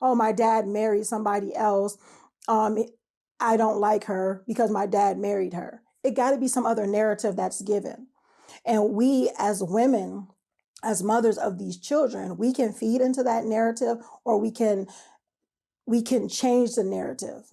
oh, my dad married somebody else. I don't like her because my dad married her. It got to be some other narrative that's given. And we as women, as mothers of these children, we can feed into that narrative, or we can change the narrative.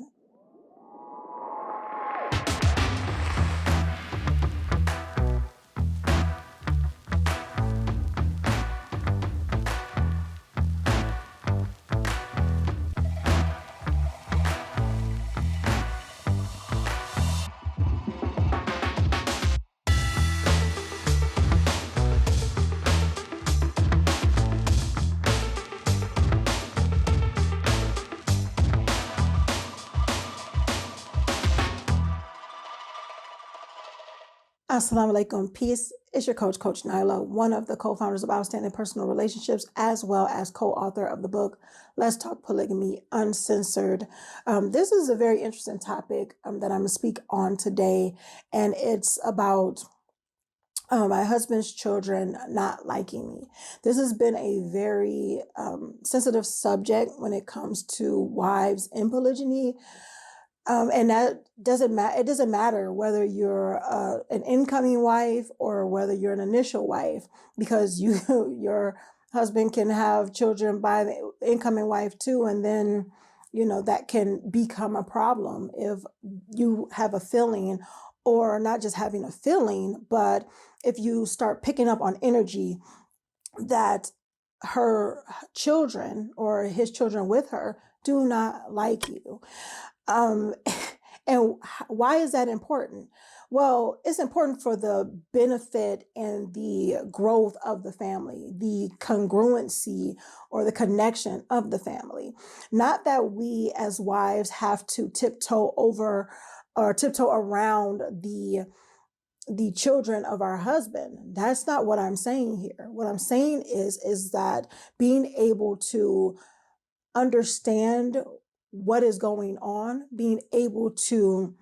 Assalamu alaikum, peace. It's your coach, Coach Nyla, one of the co-founders of Outstanding Personal Relationships, as well as co-author of the book, Let's Talk Polygamy Uncensored. This is a very interesting topic that I'm going to speak on today, and it's about my husband's children not liking me. This has been a very sensitive subject when it comes to wives in polygyny. And that doesn't matter. It doesn't matter whether you're an incoming wife or whether you're an initial wife, because your husband can have children by the incoming wife too, and then that can become a problem if you have a feeling, or not just having a feeling, but if you start picking up on energy that her children or his children with her do not like you. And why is that important? Well, it's important for the benefit and the growth of the family, the congruency or the connection of the family. Not that we as wives have to tiptoe over or tiptoe around the children of our husband. That's not what I'm saying here. What I'm saying is that being able to understand what is going on, being able to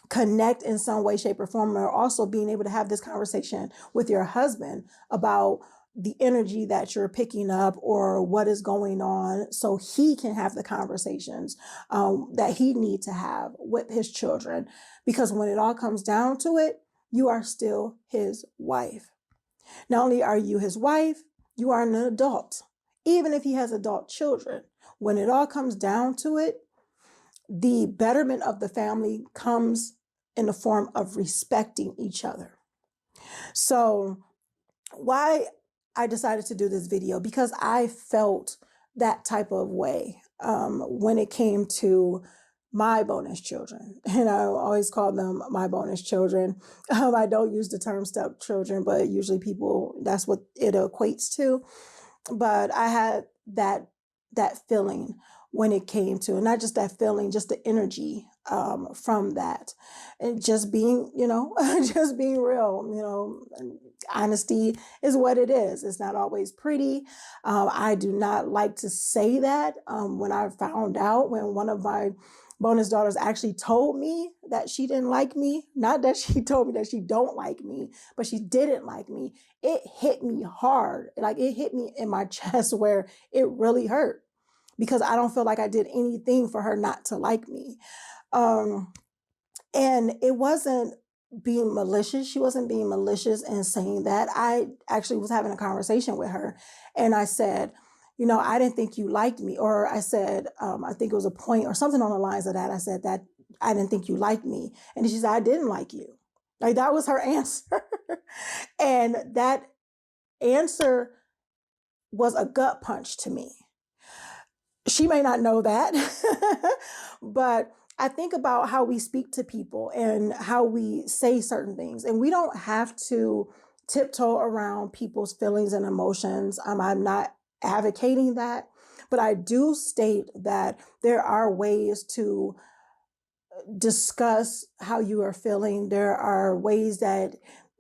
connect in some way, shape, or form, or also being able to have this conversation with your husband about the energy that you're picking up or what is going on, so he can have the conversations that he needs to have with his children. Because when it all comes down to it, you are still his wife. Not only are you his wife, you are an adult. Even if he has adult children, when it all comes down to it, the betterment of the family comes in the form of respecting each other. So why I decided to do this video, because I felt that type of way when it came to my bonus children. And I always call them my bonus children. I don't use the term stepchildren, but usually that's what it equates to. But I had that feeling when it came to, and not just that feeling, just the energy from that, and just being, just being real. Honesty is what it is. It's not always pretty. I do not like to say that. When I found out, when one of my bonus daughters actually told me that she didn't like me, not that she told me that she don't like me, but she didn't like me, it hit me hard. Like, it hit me in my chest where it really hurt, because I don't feel like I did anything for her not to like me. And it wasn't being malicious. She wasn't being malicious in saying that. I actually was having a conversation with her, and I said, I didn't think you liked me. Or I said, I think it was a point or something on the lines of that. I said that I didn't think you liked me. And she said, I didn't like you. Like, that was her answer. And that answer was a gut punch to me. She may not know that, but I think about how we speak to people and how we say certain things. And we don't have to tiptoe around people's feelings and emotions. I'm not advocating that, but I do state that there are ways to discuss how you are feeling. There are ways that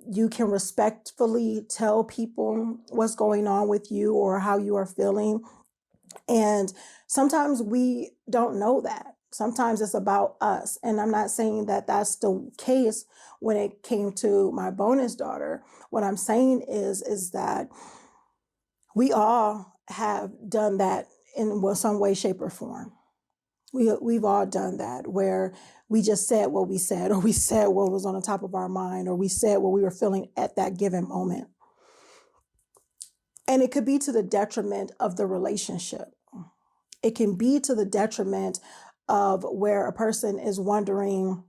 you can respectfully tell people what's going on with you or how you are feeling. And sometimes we don't know that. Sometimes it's about us. And I'm not saying that that's the case when it came to my bonus daughter. What I'm saying is that we all have done that in some way, shape, or form. We've all done that, where we just said what we said, or we said what was on the top of our mind, or we said what we were feeling at that given moment. And it could be to the detriment of the relationship. It can be to the detriment of where a person is wondering,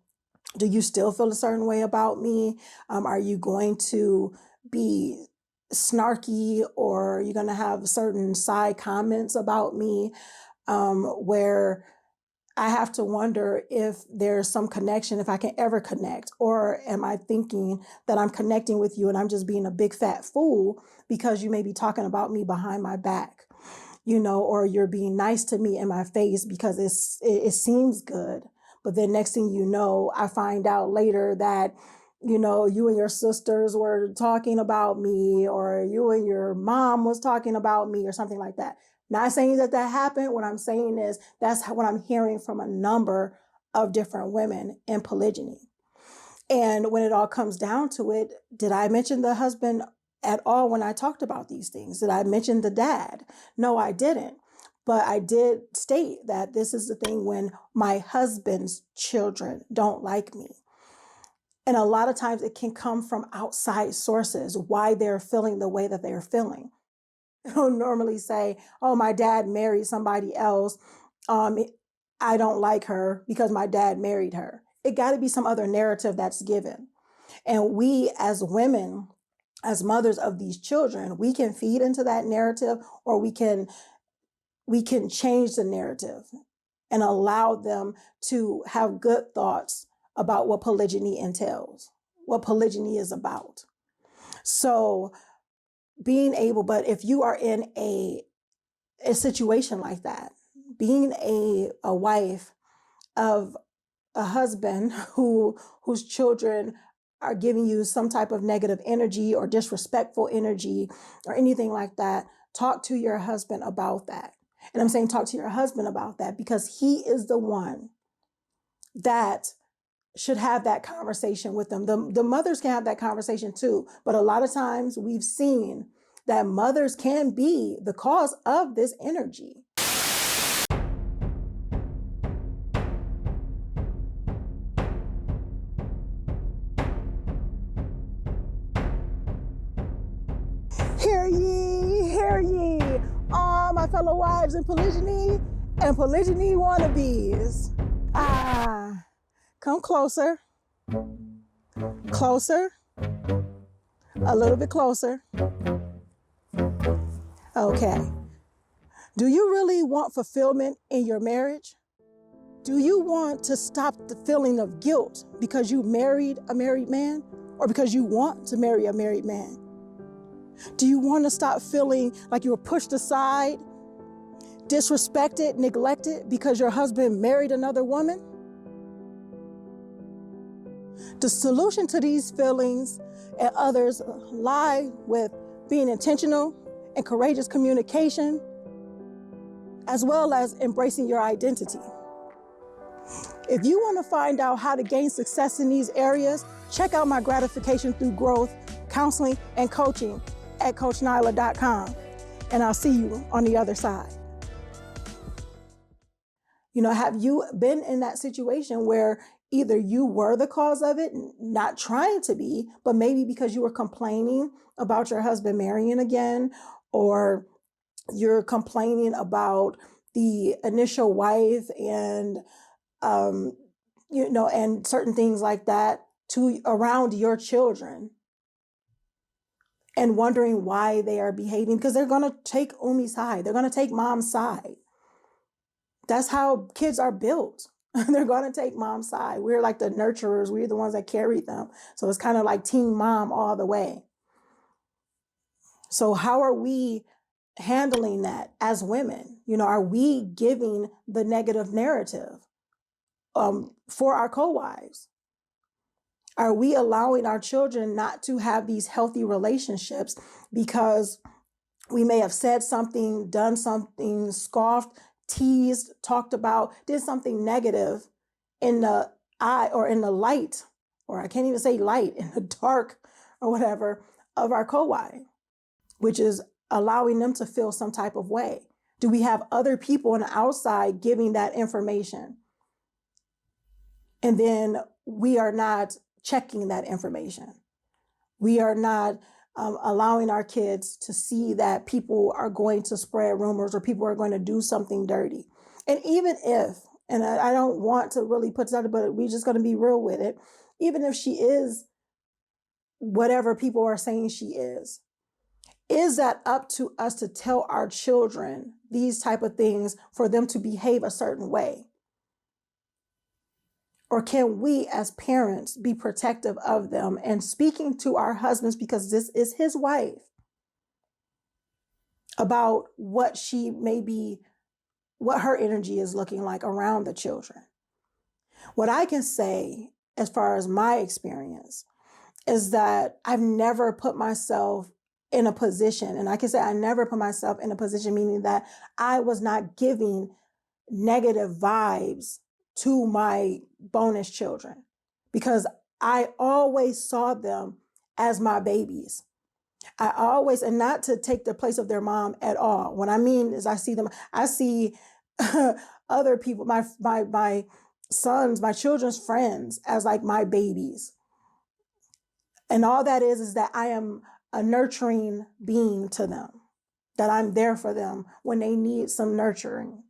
do you still feel a certain way about me? Are you going to be snarky, or are you going to have certain side comments about me, where I have to wonder if there's some connection, if I can ever connect, or am I thinking that I'm connecting with you and I'm just being a big fat fool because you may be talking about me behind my back, or you're being nice to me in my face because it seems good. But then next thing you know, I find out later that, you and your sisters were talking about me, or you and your mom was talking about me, or something like that. Not saying that happened. What I'm saying is that's what I'm hearing from a number of different women in polygyny. And when it all comes down to it, did I mention the husband at all when I talked about these things? Did I mention the dad? No, I didn't. But I did state that this is the thing when my husband's children don't like me. And a lot of times it can come from outside sources, why they're feeling the way that they're feeling. Don't normally say, oh, my dad married somebody else. I don't like her because my dad married her. It got to be some other narrative that's given. And we as women, as mothers of these children, we can feed into that narrative, or we can change the narrative and allow them to have good thoughts about what polygyny entails, what polygyny is about. So but if you are in a situation like that, being a wife of a husband whose children are giving you some type of negative energy or disrespectful energy or anything like that, talk to your husband about that. And I'm saying talk to your husband about that because he is the one that should have that conversation with them. The mothers can have that conversation too, but a lot of times we've seen that mothers can be the cause of this energy. Hear ye, all my fellow wives in polygyny and polygyny wannabes. Come closer, a little bit closer. Okay. Do you really want fulfillment in your marriage? Do you want to stop the feeling of guilt because you married a married man, or because you want to marry a married man? Do you want to stop feeling like you were pushed aside, disrespected, neglected because your husband married another woman? The solution to these feelings and others lie with being intentional and courageous communication, as well as embracing your identity. If you want to find out how to gain success in these areas, check out my gratification through growth, counseling, and coaching at CoachNyla.com. And I'll see you on the other side. Have you been in that situation where either you were the cause of it, not trying to be, but maybe because you were complaining about your husband marrying again, or you're complaining about the initial wife and, and certain things like that around your children, and wondering why they are behaving, because they're going to take Umi's side. They're going to take mom's side. That's how kids are built. They're going to take mom's side. We're like the nurturers. We're the ones that carried them. So it's kind of like team mom all the way. So how are we handling that as women? Are we giving the negative narrative for our co-wives? Are we allowing our children not to have these healthy relationships because we may have said something, done something, scoffed, teased, talked about, did something negative in the eye or in the light, or I can't even say light, in the dark or whatever, of our co-wife, which is allowing them to feel some type of way. Do we have other people on the outside giving that information? And then we are not checking that information. We are not allowing our kids to see that people are going to spread rumors or people are going to do something dirty. And even if, and I don't want to really put this out, but we're just going to be real with it, even if she is whatever people are saying she is that up to us to tell our children these type of things for them to behave a certain way? Or can we as parents be protective of them and speaking to our husbands, because this is his wife, about what she may be, what her energy is looking like around the children? What I can say, as far as my experience, is that I've never put myself in a position, and I can say I never put myself in a position, meaning that I was not giving negative vibes to my bonus children, because I always saw them as my babies. I always, and not to take the place of their mom at all. What I mean is I see other people, my sons, my children's friends as like my babies. And all that is that I am a nurturing being to them, that I'm there for them when they need some nurturing,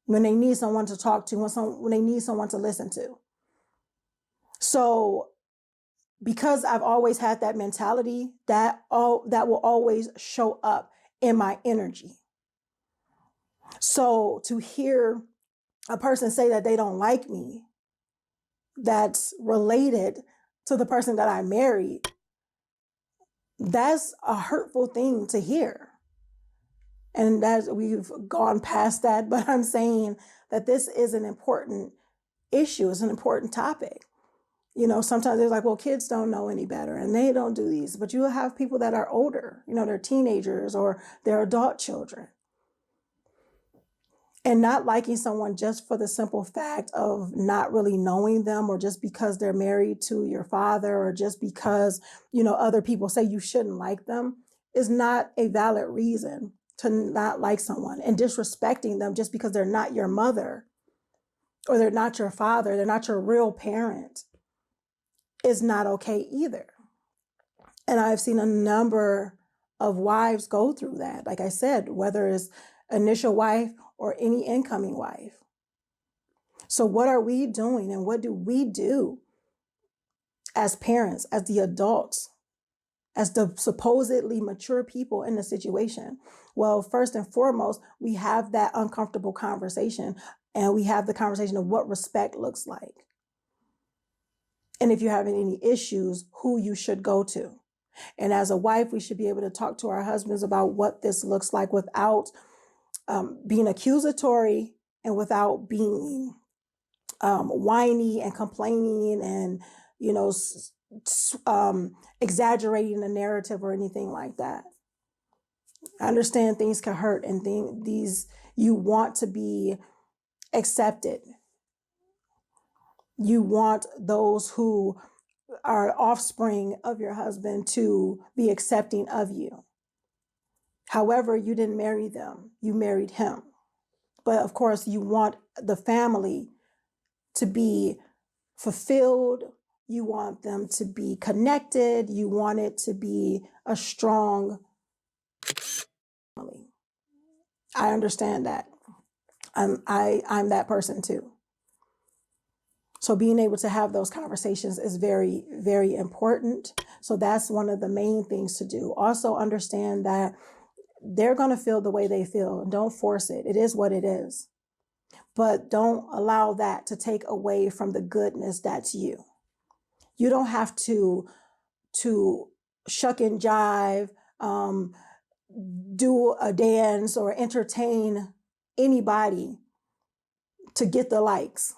when they need someone to talk to, when they need someone to listen to. So because I've always had that mentality, that will always show up in my energy. So to hear a person say that they don't like me, that's related to the person that I married, that's a hurtful thing to hear. And that we've gone past that, but I'm saying that this is an important issue. It's an important topic. You know, sometimes they're like, well, kids don't know any better and they don't do these, but you have people that are older, you know, they're teenagers or they're adult children. And not liking someone just for the simple fact of not really knowing them, or just because they're married to your father, or just because, you know, other people say you shouldn't like them, is not a valid reason to not like someone. And disrespecting them just because they're not your mother or they're not your father, they're not your real parent, is not okay either. And I've seen a number of wives go through that. Like I said, whether it's initial wife or any incoming wife. So what are we doing, and what do we do as parents, as the adults, as the supposedly mature people in the situation? Well, first and foremost, we have that uncomfortable conversation, and we have the conversation of what respect looks like. And if you're having any issues, who you should go to. And as a wife, we should be able to talk to our husbands about what this looks like without being accusatory and without being whiny and complaining and, you know, exaggerating the narrative or anything like that. I understand things can hurt, and you want to be accepted. You want those who are offspring of your husband to be accepting of you. However, you didn't marry them, you married him. But of course, you want the family to be fulfilled. You want them to be connected. You want it to be a strong family. I understand that. I'm that person too. So being able to have those conversations is very, very important. So that's one of the main things to do. Also understand that they're going to feel the way they feel. Don't force it. It is what it is. But don't allow that to take away from the goodness that's you. You don't have to shuck and jive, do a dance or entertain anybody to get the likes.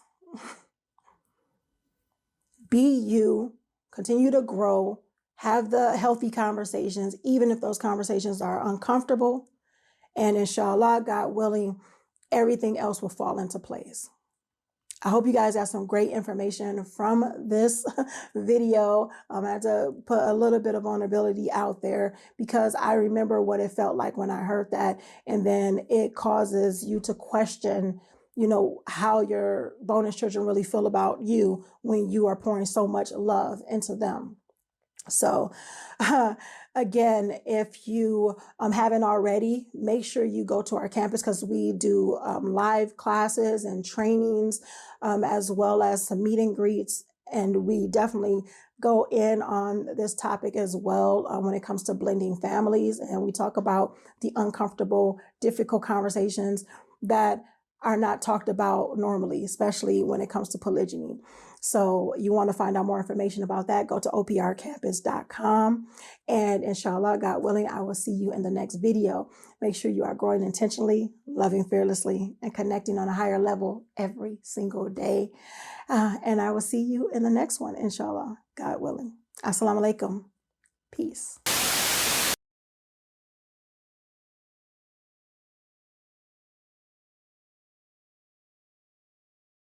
Be you, continue to grow, have the healthy conversations, even if those conversations are uncomfortable. And inshallah, God willing, everything else will fall into place. I hope you guys got some great information from this video. I had to put a little bit of vulnerability out there because I remember what it felt like when I heard that. And then it causes you to question, you know, how your bonus children really feel about you when you are pouring so much love into them. So again, if you haven't already, make sure you go to our campus because we do live classes and trainings, as well as some meet and greets. And we definitely go in on this topic as well when it comes to blending families. And we talk about the uncomfortable, difficult conversations that are not talked about normally, especially when it comes to polygyny. So you want to find out more information about that, go to oprcampus.com. And inshallah, God willing, I will see you in the next video. Make sure you are growing intentionally, loving fearlessly, and connecting on a higher level every single day. And I will see you in the next one, inshallah, God willing. Assalamu alaikum. Peace.